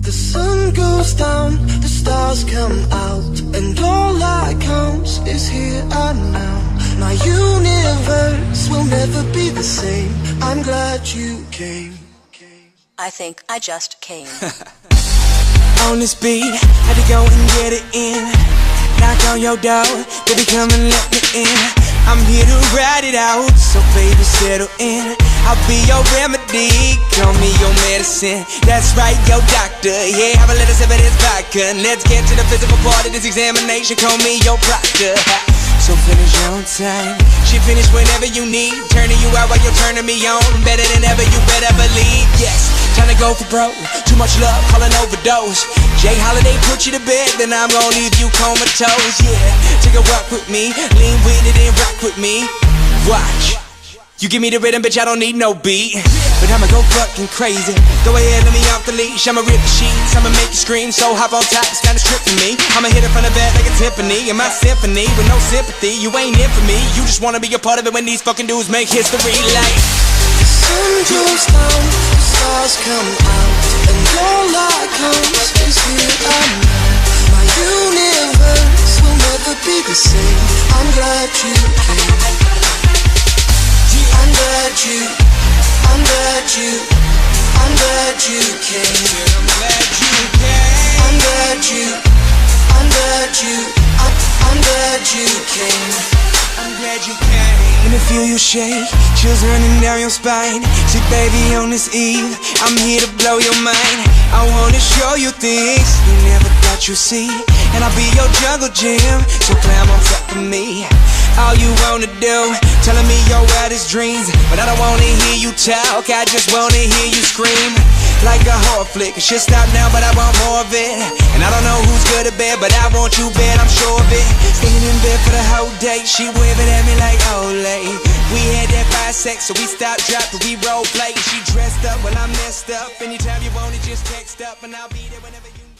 The sun goes down, the stars come out, and all that counts is here and now. My universe will never be the same. I'm glad you came. I think I just came. On this beat, had to go and get it in. Knock on your door, baby come and let me in. I'm here to ride it out, so baby settle in. I'll be your remedy, call me your medicine. That's right, your doctor, yeah, have a little sip of this vodka. Let's get to the physical part of this examination, call me your proctor. So finish on time, she finish whenever you need. Turning you out while you're turning me on, better than ever, you better believe. Yes, time to go for broke, too much love, call an overdose. Jay Holiday put you to bed, then I'm gonna leave you comatose. Yeah, take a walk with me, lean with it and rock with me. Watch, you give me the rhythm, bitch, I don't need no beat. But I'ma go fucking crazy. Go ahead, let me off the leash. I'ma rip the sheets, I'ma make you scream. So hop on top, it's kinda strip for me. I'ma hit it from the back like a Tiffany. In my symphony, with no sympathy. You ain't in for me, you just wanna be a part of it when these fucking dudes make history like. The sun goes down, the stars come out, and all that counts is here and now. My universe will never be the same. I'm glad you came. I'm glad you came. I'm glad you came. I'm glad you came. I'm glad you came. I'm glad you came. Let me feel you shake, chills running down your spine. See baby on this eve, I'm here to blow your mind. I wanna show you things you never thought you'd see. And I'll be your jungle gym, so climb on top of me. All you wanna do, telling me your wildest dreams. But I don't wanna hear you talk, I just wanna hear you scream. Like a horror flick, it should stop now but I want more of it. And I don't know who's good or bad, but I want you bad, I'm sure of it. Staying in bed for the whole day, she waving at me like Olay. We had that 5 sex, so we stopped, dropped, we role play. She dressed up, well I'm messed up. Anytime you want it, just text up and I'll be there whenever you